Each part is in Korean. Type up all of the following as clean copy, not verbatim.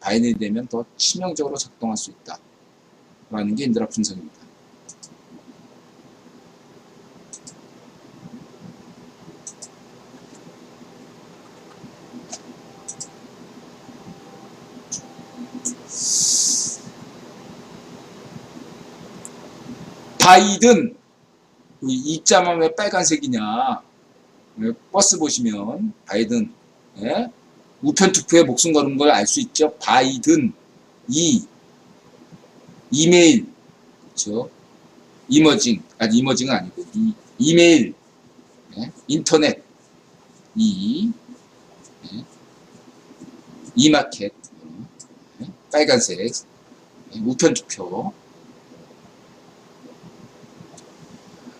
바이든이 되면 더 치명적으로 작동할 수 있다 라는 게 인드라 분석입니다. 바이든 이 자만 왜 빨간색이냐. 버스 보시면 바이든 우편 투표에 목숨 거는 걸 알 수 있죠. 바이든 이메일 그렇죠. 이머징은 아니고 이메일 인터넷 이마켓 빨간색 우편 투표.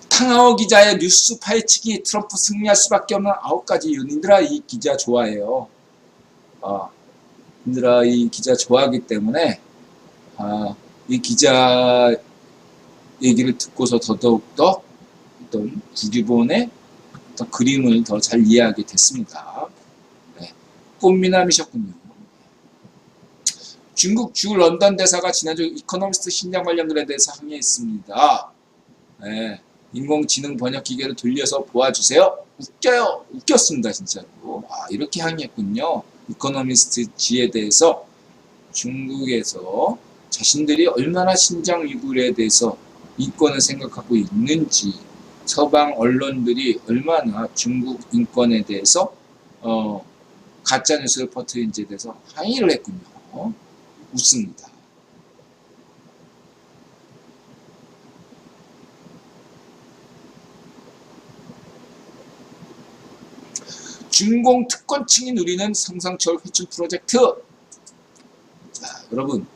탕하오 기자의 뉴스 파헤치기 트럼프 승리할 수밖에 없는 9가지 이유. 님들아 이 기자 좋아해요. 님들아 이 기자 좋아하기 때문에 이 기자 얘기를 듣고서 더더욱더 어떤 국기본의 어떤 그림을 더 잘 이해하게 됐습니다. 꽃미남이셨군요. 중국 주 런던 대사가 지난주 이코노미스트 신장 관련 글에 대해서 항의했습니다. 인공지능 번역기계를 돌려서 보아주세요. 웃겨요. 웃겼습니다. 진짜로. 이렇게 항의했군요. 이코노미스트지에 대해서 중국에서 자신들이 얼마나 신장 위구르에 대해서 인권을 생각하고 있는지, 서방 언론들이 얼마나 중국 인권에 대해서 가짜뉴스를 퍼뜨린지에 대해서 항의를 했군요. 웃습니다. 중공 특권층이 누리는 성상철 회춘 프로젝트. 자, 여러분,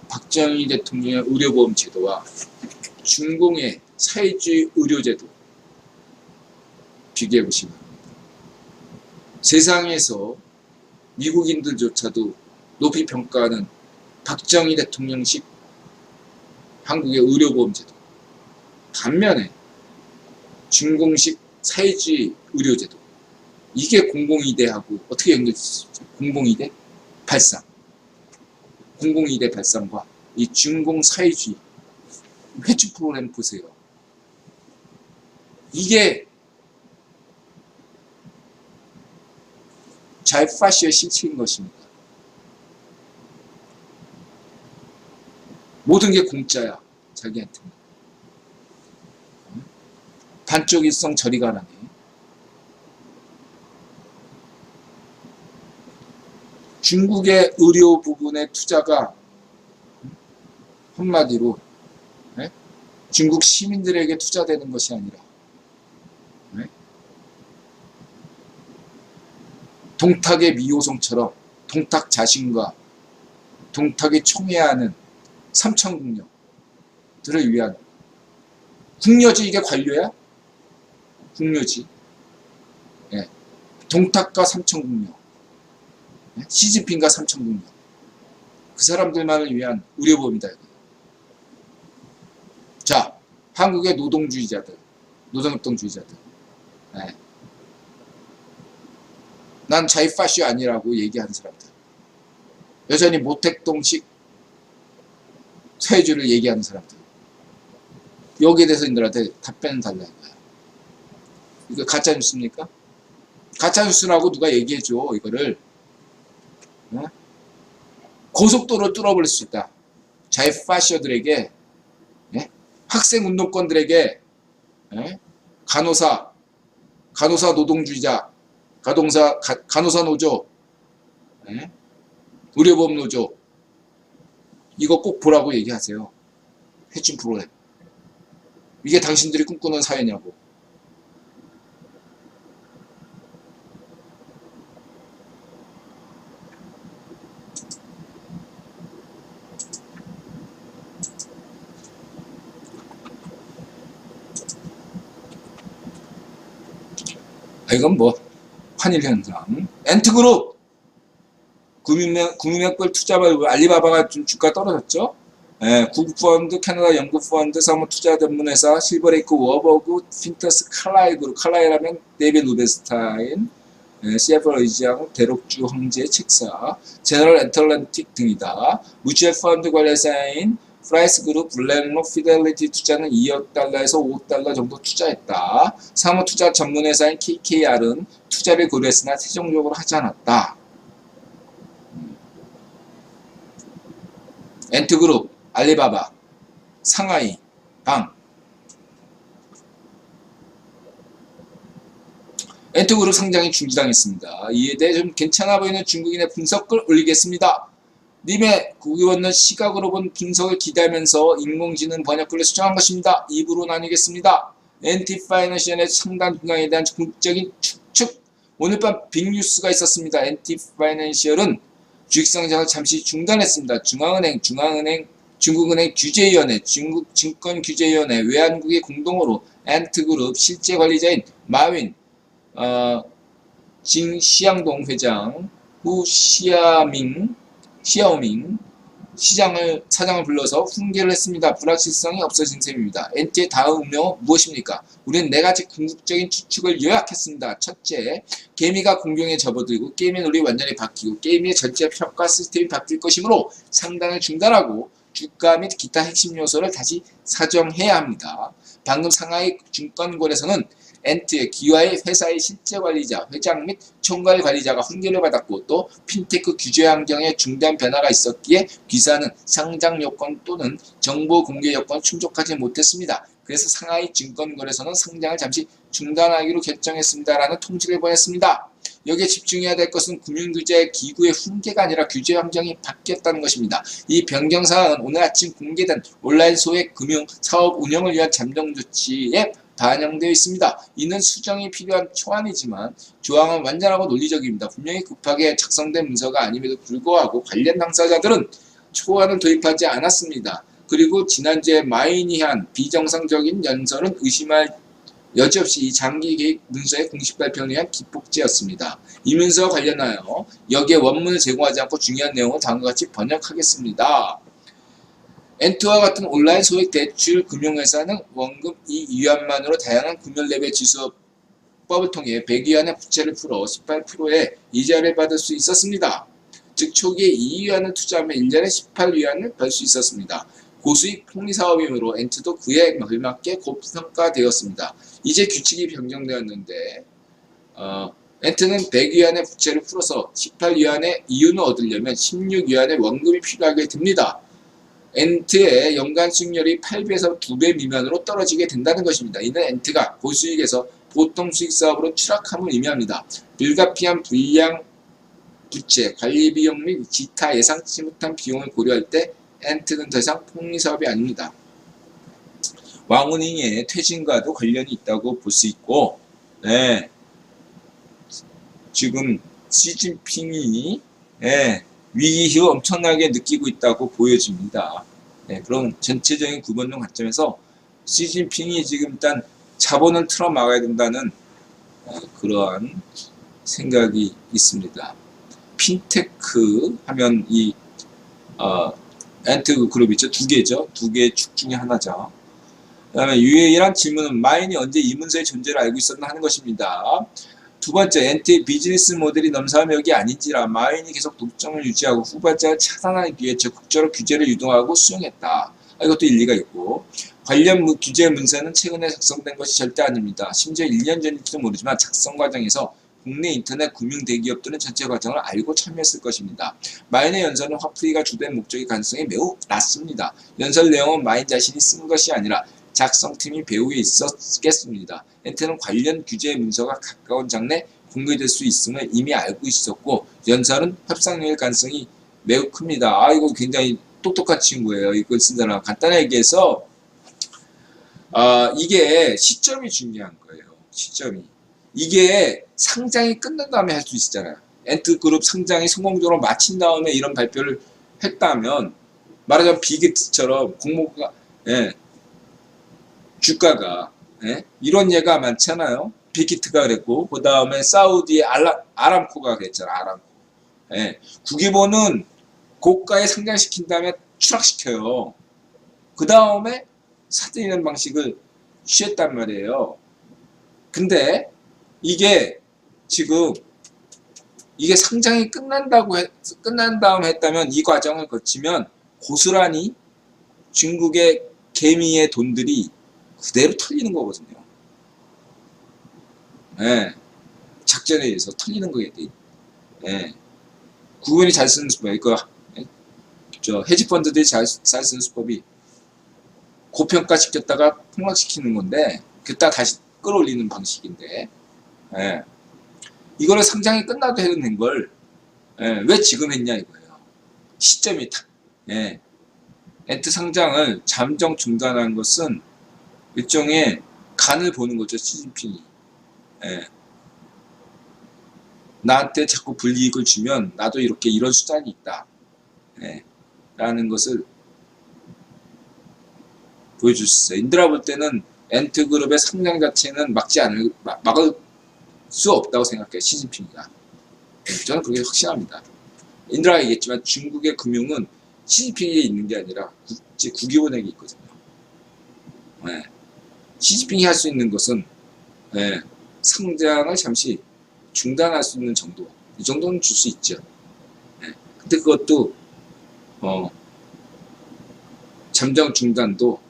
박정희 대통령의 의료보험 제도와 중공의 사회주의 의료제도 비교해 보시기 바랍니다. 세상에서 미국인들조차도 높이 평가하는 박정희 대통령식 한국의 의료보험 제도. 반면에 중공식 사회주의 의료제도. 이게 공공의대하고 어떻게 연결되죠? 공공의대 발상. 공공의대 발상과 이 중공 사회주의 회춘 프로그램 보세요. 이게 자유파시의 실체인 것입니다. 모든 게 공짜야. 자기한테는. 반쪽 일성 저리 가라네. 중국의 의료 부분의 투자가 한마디로 중국 시민들에게 투자되는 것이 아니라 동탁의 미호성처럼 동탁 자신과 동탁이 총애하는 삼천궁녀들을 위한 궁녀지. 이게 관료야? 궁녀지. 동탁과 삼천궁녀, 시진핑과 삼천궁녀, 그 사람들만을 위한 의료보험이다. 자, 한국의 노동주의자들, 노동협동주의자들, 난 자유파시 아니라고 얘기하는 사람들, 여전히 모택동식 사회주의를 얘기하는 사람들, 여기에 대해서 인들한테 답변을 달라는 거야. 이거 가짜뉴스입니까? 가짜뉴스라고 누가 얘기해줘. 이거를 고속도로를 뚫어버릴 수 있다. 자유파시어들에게, 학생운동권들에게, 간호사 노동주의자, 간호사 노조, 의료보험 노조, 이거 꼭 보라고 얘기하세요. 회춘 프로그램. 이게 당신들이 꿈꾸는 사회냐고. 이건 뭐 환일현상. 엔트그룹 구미맥불 투자발 알리바바가 좀 주가 떨어졌죠. 구국펀드, 캐나다 연구펀드, 사무투자전문회사, 실버레이크, 워버그, 핀터스, 칼라일 그룹. 칼라일하면 데이빗 루벤스타인, CF를 의지하고 대록주 황제의 책사, 제너럴 애틀랜틱 등이다. 뮤추얼 펀드 관리사인 프라이스 그룹, 블랙록 피델리티 투자는 2억 달러에서 5억 달러 정도 투자했다. 사무 투자 전문 회사인 KKR은 투자를 고려했으나 최종적으로 하지 않았다. 엔트그룹, 알리바바, 상하이, 방. 엔트그룹 상장이 중지당했습니다. 이에 대해 좀 괜찮아 보이는 중국인의 분석을 올리겠습니다. 님의 국위 없는 시각으로 본 분석을 기대하면서 인공지능 번역글을 수정한 것입니다. 2부로 나뉘겠습니다. 엔티파이낸셜의 상단 분양에 대한 궁극적인 추측. 오늘 밤 빅뉴스가 있었습니다. 엔티파이낸셜은 주식상장을 잠시 중단했습니다. 중국은행 규제위원회, 중국증권규제위원회, 외환국의 공동으로 엔트그룹 실제관리자인 마윈, 징시양동 회장, 후 시야오밍 사장을 불러서 훈계를 했습니다. 불확실성이 없어진 셈입니다. 엔트의 다음 운명은 무엇입니까? 우리는 4가지 궁극적인 추측을 요약했습니다. 첫째, 게임이가 공경에 접어들고 게임의 논리 완전히 바뀌고 게임의 전체 평가 시스템이 바뀔 것이므로 상단을 중단하고 주가 및 기타 핵심 요소를 다시 사정해야 합니다. 방금 상하이 증권거래소는 엔트의 기와의 회사의 실제 관리자, 회장 및 총괄 관리자가 훈계를 받았고 또 핀테크 규제 환경에 중대한 변화가 있었기에 기사는 상장 요건 또는 정보 공개 요건을 충족하지 못했습니다. 그래서 상하이 증권거래소는 상장을 잠시 중단하기로 결정했습니다라는 통지를 보냈습니다. 여기에 집중해야 될 것은 금융규제 기구의 훈계가 아니라 규제 환경이 바뀌었다는 것입니다. 이 변경사항은 오늘 아침 공개된 온라인 소액 금융 사업 운영을 위한 잠정 조치에 반영되어 있습니다. 이는 수정이 필요한 초안이지만 조항은 완전하고 논리적입니다. 분명히 급하게 작성된 문서가 아님에도 불구하고 관련 당사자들은 초안을 도입하지 않았습니다. 그리고 지난주에 마인이 한 비정상적인 연설은 의심할 여지없이 이 장기 계획 문서의 공식 발표를 위한 기폭제였습니다. 이 문서와 관련하여 여기에 원문을 제공하지 않고 중요한 내용을 다음과 같이 번역하겠습니다. 엔트와 같은 온라인 소액 대출 금융회사는 원금 2위안만으로 다양한 금융레벨 지수법을 통해 100위안의 부채를 풀어 18%의 이자를 받을 수 있었습니다. 즉 초기에 2위안을 투자하면 1년에 18위안을 벌 수 있었습니다. 고수익 폭리사업이므로 엔트도 그에 걸맞게 고평가되었습니다. 이제 규칙이 변경되었는데 엔트는 100위안의 부채를 풀어서 18위안의 이윤을 얻으려면 16위안의 원금이 필요하게 됩니다. 엔트의 연간 수익률이 8배에서 2배 미만으로 떨어지게 된다는 것입니다. 이는 엔트가 고수익에서 보통 수익 사업으로 추락함을 의미합니다. 불가피한 불량 부채, 관리 비용 및 기타 예상치 못한 비용을 고려할 때 엔트는 더 이상 폭리사업이 아닙니다. 왕우닝의 퇴진과도 관련이 있다고 볼 수 있고, 지금 시진핑이 위기 이후 엄청나게 느끼고 있다고 보여집니다. 그럼 전체적인 구본론 관점에서 시진핑이 지금 일단 자본을 틀어 막아야 된다는 그러한 생각이 있습니다. 핀테크 하면 이 엔트 그룹 있죠. 2개죠. 2개의 축 중에 하나죠. 그 다음에 유일한 질문은 마인이 언제 이 문서의 존재를 알고 있었나 하는 것입니다. 두 번째, 엔트의 비즈니스 모델이 넘사벽이 아닌지라 마인이 계속 독점을 유지하고 후발자를 차단하기 위해 적극적으로 규제를 유도하고 수용했다. 이것도 일리가 있고, 관련 규제 문서는 최근에 작성된 것이 절대 아닙니다. 심지어 1년 전일지도 모르지만 작성 과정에서 국내 인터넷 금융 대기업들은 전체 과정을 알고 참여했을 것입니다. 마인의 연설은 화풀이가 주된 목적일 가능성이 매우 낮습니다. 연설 내용은 마인 자신이 쓴 것이 아니라 작성팀이 배후에 있었겠습니다. 엔트는 관련 규제 문서가 가까운 장래 공개될 수 있음을 이미 알고 있었고 연설은 협상일 가능성이 매우 큽니다. 이거 굉장히 똑똑한 친구예요. 이걸 쓴 사람. 간단하게 얘기해서 이게 시점이 중요한 거예요. 시점이. 이게 상장이 끝난 다음에 할 수 있잖아요. 엔트그룹 상장이 성공적으로 마친 다음에 이런 발표를 했다면 말하자면 빅히트처럼 공모가 주가가 이런 예가 많잖아요. 빅히트가 그랬고 그 다음에 사우디의 아람코가 그랬잖아. 아람코. 구기본은 고가에 상장시킨 다음에 추락시켜요. 그 다음에 사들이는 방식을 취했단 말이에요. 근데 이게 지금 이게 상장이 끝난 다음 했다면 이 과정을 거치면 고스란히 중국의 개미의 돈들이 그대로 털리는 거거든요. 예. 작전에 의해서 털리는 거게 돼. 예. 구분이 잘 쓰는 수법, 이거 헤지펀드들이 잘 쓰는 수법이 고평가 시켰다가 폭락시키는 건데, 그따 다시 끌어올리는 방식인데, 예. 이거를 상장이 끝나도 해도 된 걸, 예. 왜 지금 했냐 이거예요. 시점이 딱, 예. 엔트 상장을 잠정 중단한 것은 일종의 간을 보는 거죠, 시진핑이. 예. 나한테 자꾸 불이익을 주면 나도 이렇게 이런 수단이 있다. 예. 라는 것을 보여줄 수 있어요. 인드라 볼 때는 엔트그룹의 상장 자체는 막을 수 없다고 생각해요. 시진핑이가. 예. 저는 그게 확신합니다. 인드라가 얘기했지만 중국의 금융은 시진핑에 있는 게 아니라 국유은행이 있거든요. 예. 시진핑이 할 수 있는 것은, 예. 상장을 잠시 중단할 수 있는 정도, 이 정도는 줄 수 있죠. 예. 근데 그것도 잠정 중단도,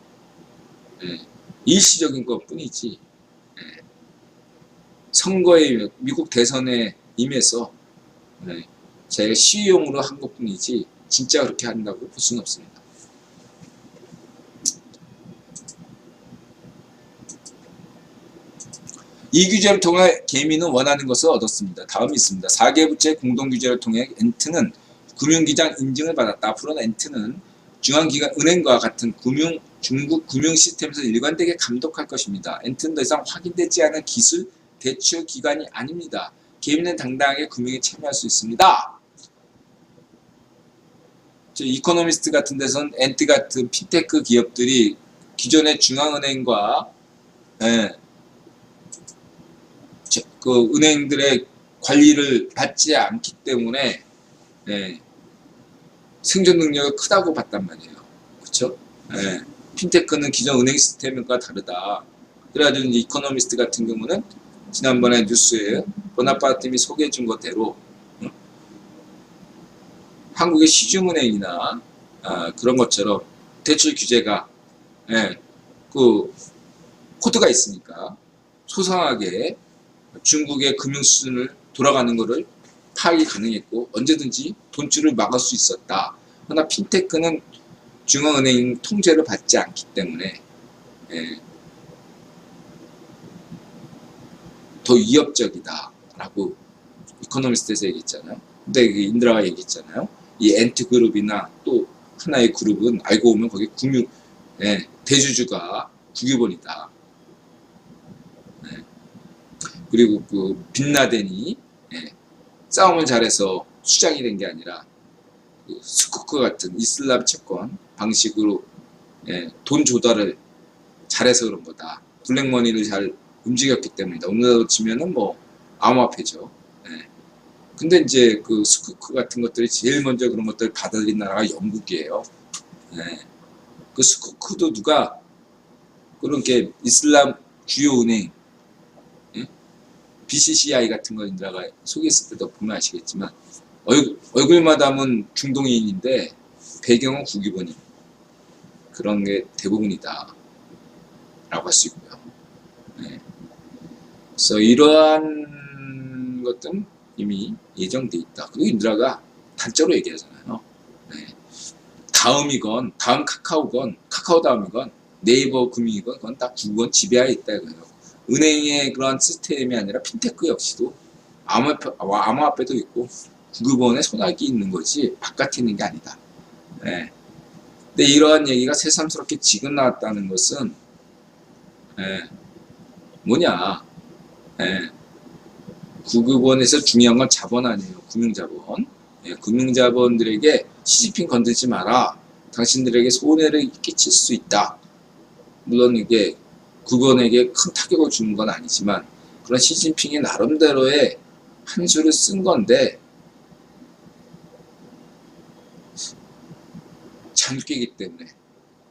예. 일시적인 것 뿐이지, 예. 선거에, 미국 대선에 임해서, 예. 자기가 시위용으로 한 것 뿐이지 진짜 그렇게 한다고 볼 수는 없습니다. 이 규제를 통해 개미는 원하는 것을 얻었습니다. 다음이 있습니다. 4개 부처의 공동규제를 통해 엔트는 금융기장 인증을 받았다. 앞으로는 엔트는 중앙기관 은행과 같은 중국 금융 시스템에서 일관되게 감독할 것입니다. 엔트는 더 이상 확인되지 않은 기술 대출 기관이 아닙니다. 개미는 당당하게 금융에 참여할 수 있습니다. 이코노미스트 같은 데서는 엔트 같은 핀테크 기업들이 기존의 중앙은행과, 예, 그 은행들의 관리를 받지 않기 때문에, 예, 생존 능력이 크다고 봤단 말이에요. 그렇죠? 예, 핀테크는 기존 은행 시스템과 다르다. 그래가지고 이제 이코노미스트 같은 경우는 지난번에 뉴스에 보나파트님이 소개해 준 것대로 한국의 시중은행이나 그런 것처럼 대출 규제가, 예, 그 코드가 있으니까 소상하게 중국의 금융 수준을 돌아가는 것을 파악이 가능했고 언제든지 돈줄을 막을 수 있었다. 그러나 핀테크는 중앙은행 통제를 받지 않기 때문에, 예, 더 위협적이다 라고 이코노미스트에서 얘기했잖아요. 근데 인드라가 얘기했잖아요. 이 엔트그룹이나 또 하나의 그룹은 알고 보면 거기 금융, 예, 대주주가 국유본이다. 예. 그리고 그 빈라덴이, 예, 싸움을 잘해서 수장이 된 게 아니라 그 스쿠크 같은 이슬람 채권 방식으로, 예, 돈 조달을 잘해서 그런 거다. 블랙머니를 잘 움직였기 때문이다. 오늘날로 치면은 뭐 암호화폐죠. 예. 근데 이제 그 스쿠크 같은 것들이 제일 먼저 그런 것들을 받아들인 나라가 영국이에요. 예. 그 스쿠크도 누가 그런 게 이슬람 주요 은행, 예? BCCI 같은 거 인드라가 소개했을 때도 보면 아시겠지만 얼굴만 담은 중동인인데 배경은 국유본인 그런 게 대부분이다 라고 할 수 있고요. 예. 그래서 이러한 것들은 이미 예정돼 있다. 그리고 인드라가 단적으로 얘기하잖아요. 네. 다음이건, 다음 카카오 다음이건, 네이버 금융이건, 그건 딱 국유본 지배하에 있다 이거예요. 은행의 그러한 시스템이 아니라 핀테크 역시도 암호화폐도 있고 국유본에 손아귀 있는 거지 바깥에 있는 게 아니다. 네. 근데 이러한 얘기가 새삼스럽게 지금 나왔다는 것은, 예, 뭐냐, 예, 국유본에서 중요한 건 자본 아니에요. 금융자본. 예, 금융자본들에게 시진핑 건들지 마라. 당신들에게 손해를 끼칠 수 있다. 물론 이게 국유본에게 큰 타격을 주는 건 아니지만 그런 시진핑의 나름대로의 한 수를 쓴 건데 잔꾀이기 때문에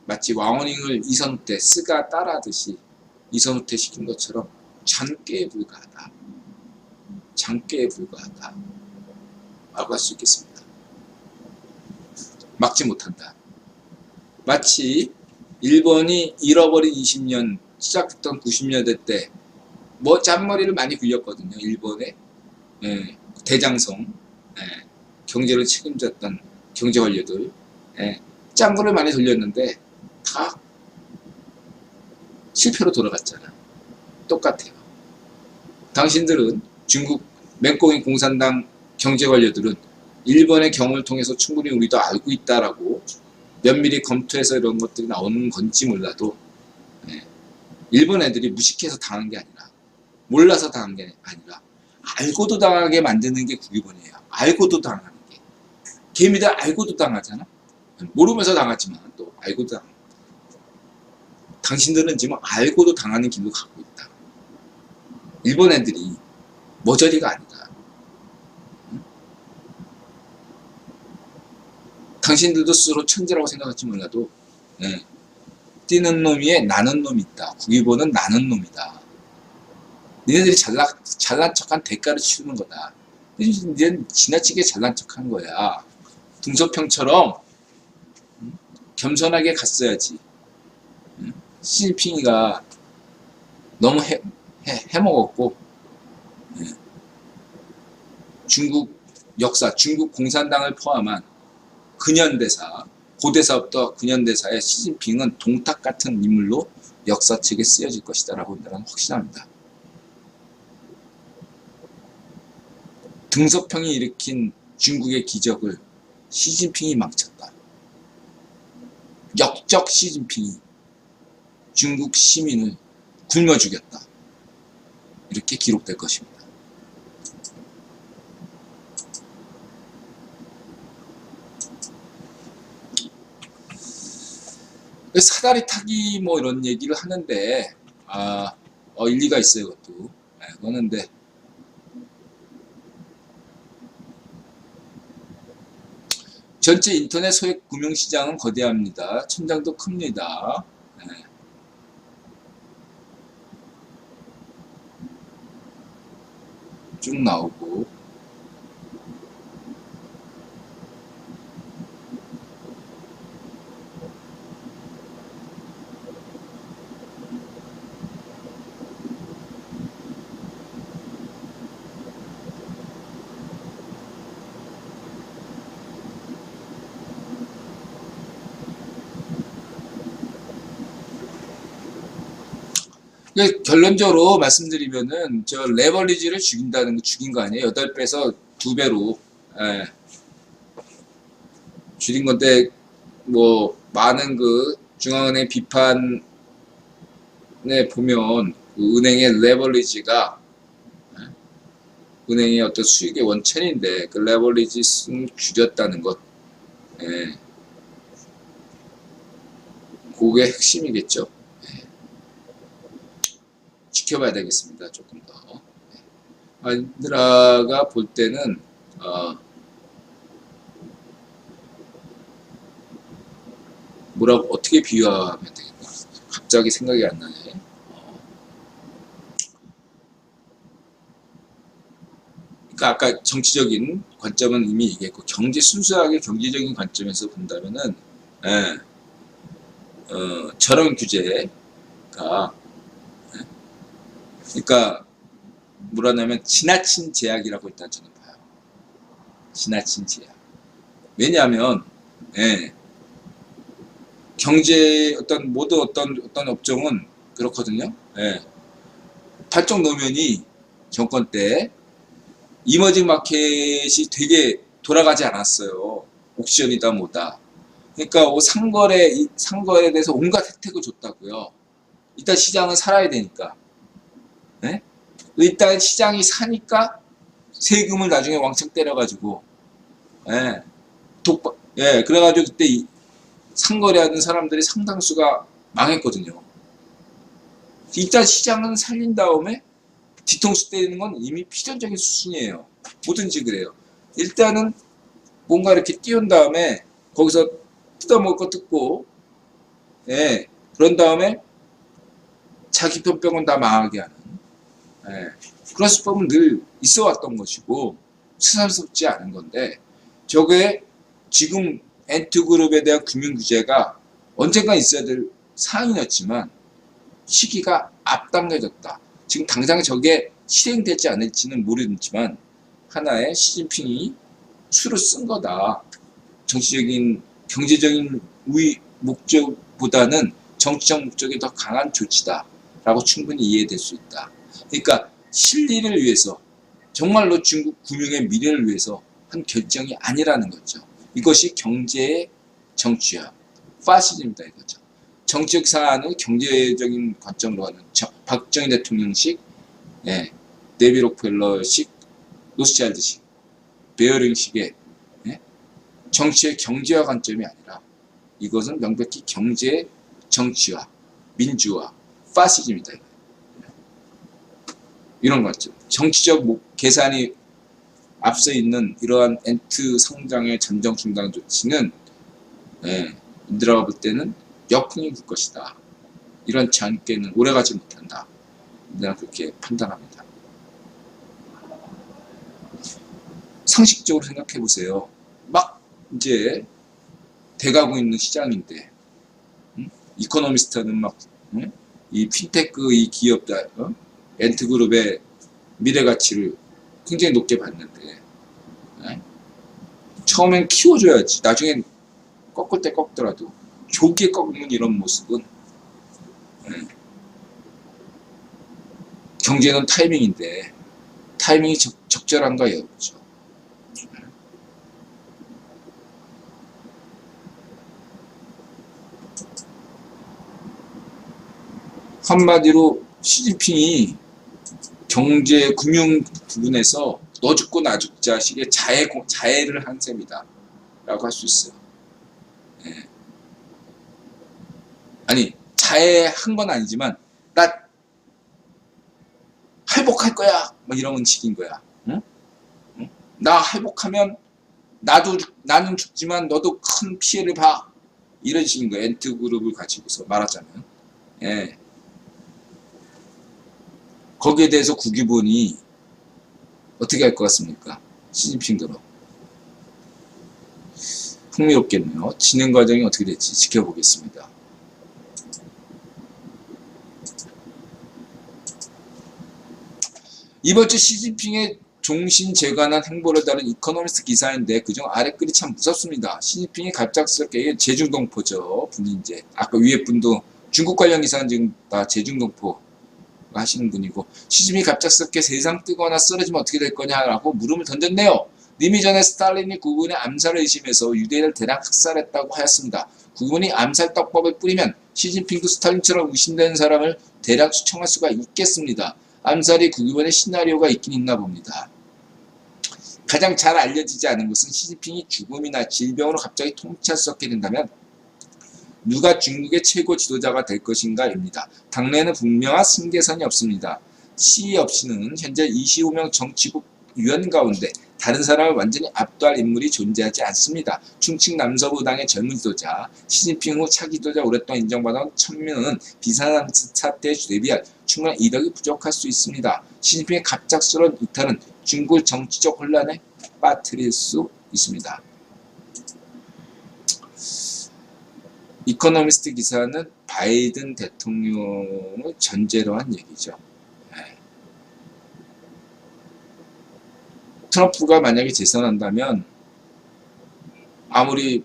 마치 와우닝을 이선우 때 스가 따라하듯이 이선우 때 시킨 것처럼 잔꾀에 불과하다. 잔꾀에 불과하다. 알 수 있겠습니다. 막지 못한다. 마치 일본이 잃어버린 20년 시작했던 90년대 때 뭐 짠머리를 많이 굴렸거든요. 일본의 대장성 경제를 책임졌던 경제 관료들 짠거를 많이 돌렸는데 다 실패로 돌아갔잖아. 똑같아요. 당신들은 중국 맹꽁이 공산당 경제 관료들은 일본의 경험을 통해서 충분히 우리도 알고 있다라고 면밀히 검토해서 이런 것들이 나오는 건지 몰라도 일본 애들이 무식해서 당한 게 아니라 몰라서 당한 게 아니라 알고도 당하게 만드는 게 국유본이에요. 알고도 당하는 게. 개미들 알고도 당하잖아. 모르면서 당하지만 또 알고도 당하고. 당신들은 지금 알고도 당하는 길로 가고 있다. 일본 애들이 머저리가 아니다. 당신들도 스스로 천재라고 생각할지 몰라도 뛰는 놈이에 나는 놈이 있다. 국유본은 나는 놈이다. 니네들이 잘난 척한 대가를 치르는 거다. 니네는 지나치게 잘난 척한 거야. 등소평처럼 겸손하게 갔어야지. 시진핑이가 너무 해먹었고 중국 역사, 중국 공산당을 포함한 근현대사, 고대사부터 근현대사의 시진핑은 동탁 같은 인물로 역사책에 쓰여질 것이다 라고 나는 확신합니다. 등소평이 일으킨 중국의 기적을 시진핑이 망쳤다. 역적 시진핑이 중국 시민을 굶어 죽였다. 이렇게 기록될 것입니다. 사다리 타기 뭐 이런 얘기를 하는데 일리가 있어요. 그것도 그거는데 전체 인터넷 소액 금융시장은 거대합니다. 천장도 큽니다. 쭉 나오고 결론적으로 말씀드리면은 저 레버리지를 죽인 거 아니에요. 8배에서 2배로 줄인 건데 뭐 많은 그 중앙은행 비판에 보면 그 은행의 레버리지가 은행의 어떤 수익의 원천인데 그 레버리지 수는 줄였다는 것 그게 핵심이겠죠. 지켜봐야 되겠습니다. 조금 더. 마힌드라가 볼 때는 뭐라고 어떻게 비유하면 되겠나? 갑자기 생각이 안 나네. 그러니까 아까 정치적인 관점은 이미 얘기했고 순수하게 경제적인 관점에서 본다면은 저런 규제가 그러니까 뭐라냐면 지나친 제약이라고 일단 저는 봐요. 지나친 제약. 왜냐하면 경제 모든 어떤 업종은 그렇거든요. 팔쪽 노면이 정권 때 이머징 마켓이 되게 돌아가지 않았어요. 옥션이다 뭐다. 그러니까 상거래에 대해서 온갖 혜택을 줬다고요. 일단 시장은 살아야 되니까. 일단 시장이 사니까 세금을 나중에 왕창 때려가지고 그래가지고 그때 상거래하는 사람들이 상당수가 망했거든요. 일단 시장은 살린 다음에 뒤통수 때리는 건 이미 필연적인 수순이에요. 뭐든지 그래요. 일단은 뭔가 이렇게 띄운 다음에 거기서 뜯어먹을 거 뜯고 그런 다음에 자기 편병은 다 망하게 하는 그런 수법은 늘 있어 왔던 것이고 수사스럽지 않은 건데 저게 지금 엔트그룹에 대한 금융 규제가 언젠가 있어야 될 사항이었지만 시기가 앞당겨졌다. 지금 당장 저게 실행되지 않을지는 모르지만 하나의 시진핑이 수를 쓴 거다. 정치적인 경제적인 목적보다는 정치적 목적이 더 강한 조치다 라고 충분히 이해될 수 있다. 그러니까 실리를 위해서 정말로 중국 금융의 미래를 위해서 한 결정이 아니라는 거죠. 이것이 경제의 정치화, 파시즘이다 이거죠. 정치적 사안을 경제적인 관점으로 하는 박정희 대통령식, 데비 록펠러식, 로스차일드식, 베어링식의 정치의 경제화 관점이 아니라 이것은 명백히 경제의 정치화, 민주화, 파시즘이다. 이런 관점. 정치적 계산이 앞서 있는 이러한 엔트 성장의 잠정 중단 조치는 인드라가 볼 때는 역풍이 불 것이다. 이런치 않게는 오래가지 못한다. 인드라는 그렇게 판단합니다. 상식적으로 생각해 보세요. 막 이제 돼가고 있는 시장인데 이코노미스트는 막 이 핀테크 이 기업들 엔트그룹의 미래 가치를 굉장히 높게 봤는데 처음엔 키워줘야지. 나중엔 꺾을 때 꺾더라도 좋게 꺾는 이런 모습은 경제는 타이밍인데 타이밍이 적절한가 여부죠. 한마디로 시진핑이 경제, 금융 부분에서 너 죽고 나 죽자 식의 자해를 한 셈이다 라고 할 수 있어요. 아니 자해한 건 아니지만 나 회복할 거야 뭐 이런 식인 거야. 응? 나 회복하면 나는 죽지만 너도 큰 피해를 봐 이런 식인 거야. 엔트그룹을 가지고서 말하자면 거기에 대해서 국유본이 어떻게 할 것 같습니까? 시진핑대로. 흥미롭겠네요. 진행 과정이 어떻게 될지 지켜보겠습니다. 이번 주 시진핑의 종신재관한 행보를 다룬 이코노미스트 기사인데 그중 아래 글이 참 무섭습니다. 시진핑이 갑작스럽게 재중동포죠. 분인제. 아까 위에 분도 중국 관련 기사는 지금 다 재중동포 하시는 분이고 시진핑이 갑작스럽게 세상 뜨거나 쓰러지면 어떻게 될 거냐라고 물음을 던졌네요. 이미 전에 스탈린이 국군의 암살을 의심해서 유대인을 대량 학살했다고 하였습니다. 국군이 암살 떡밥을 뿌리면 시진핑도 스탈린처럼 의심되는 사람을 대량 추청할 수가 있겠습니다. 암살이 국군의 시나리오가 있긴 있나 봅니다. 가장 잘 알려지지 않은 것은 시진핑이 죽음이나 질병으로 갑자기 통치할 수 없게 된다면 누가 중국의 최고 지도자가 될 것인가입니다. 당내에는 분명한 승계선이 없습니다. 시 없이는 현재 25명 정치국 위원 가운데 다른 사람을 완전히 압도할 인물이 존재하지 않습니다. 충칭 남서부당의 젊은 지도자, 시진핑 후 차기 지도자 오랫동안 인정받아온 천명은 비슷한 사태에 대비할 충분한 이력이 부족할 수 있습니다. 시진핑의 갑작스러운 이탈은 중국을 정치적 혼란에 빠뜨릴 수 있습니다. 이코노미스트 기사는 바이든 대통령을 전제로 한 얘기죠. 트럼프가 만약에 재선한다면 아무리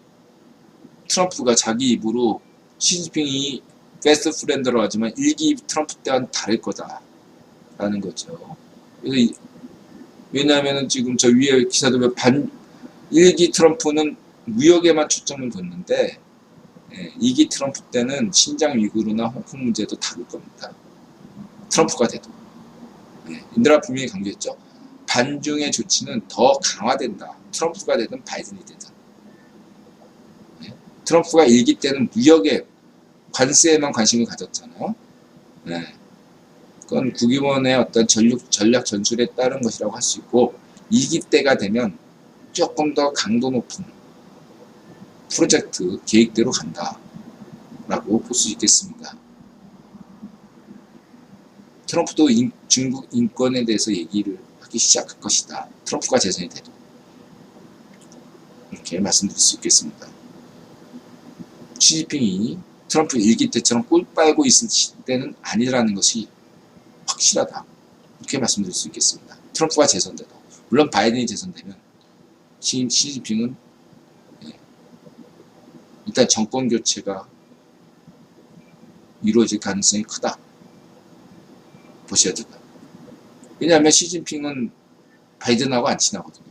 트럼프가 자기 입으로 시진핑이 베스트 프렌드로 하지만 1기 트럼프 때와는 다를 거다라는 거죠. 그래서 왜냐하면 지금 저 위에 기사도 보면 1기 트럼프는 무역에만 초점을 뒀는데 2기 트럼프 때는 신장 위구르나 홍콩 문제도 다룰 겁니다. 트럼프가 돼도. 인드라 분명히 강조했죠. 반중의 조치는 더 강화된다. 트럼프가 되든 바이든이 되든. 트럼프가 1기 때는 무역에 관세에만 관심을 가졌잖아요. 그건 국유원의 어떤 전략 전술에 따른 것이라고 할 수 있고 2기 때가 되면 조금 더 강도 높은 프로젝트 계획대로 간다 라고 볼 수 있겠습니다. 트럼프도 중국 인권에 대해서 얘기를 하기 시작할 것이다. 트럼프가 재선이 돼도. 이렇게 말씀드릴 수 있겠습니다. 시진핑이 트럼프 일기 때처럼 꿀 빨고 있을 때는 아니라는 것이 확실하다. 이렇게 말씀드릴 수 있겠습니다. 트럼프가 재선돼도. 물론 바이든이 재선되면 시진핑은 일단 정권 교체가 이루어질 가능성이 크다. 보셔야 된다. 왜냐하면 시진핑은 바이든하고 안 친하거든요.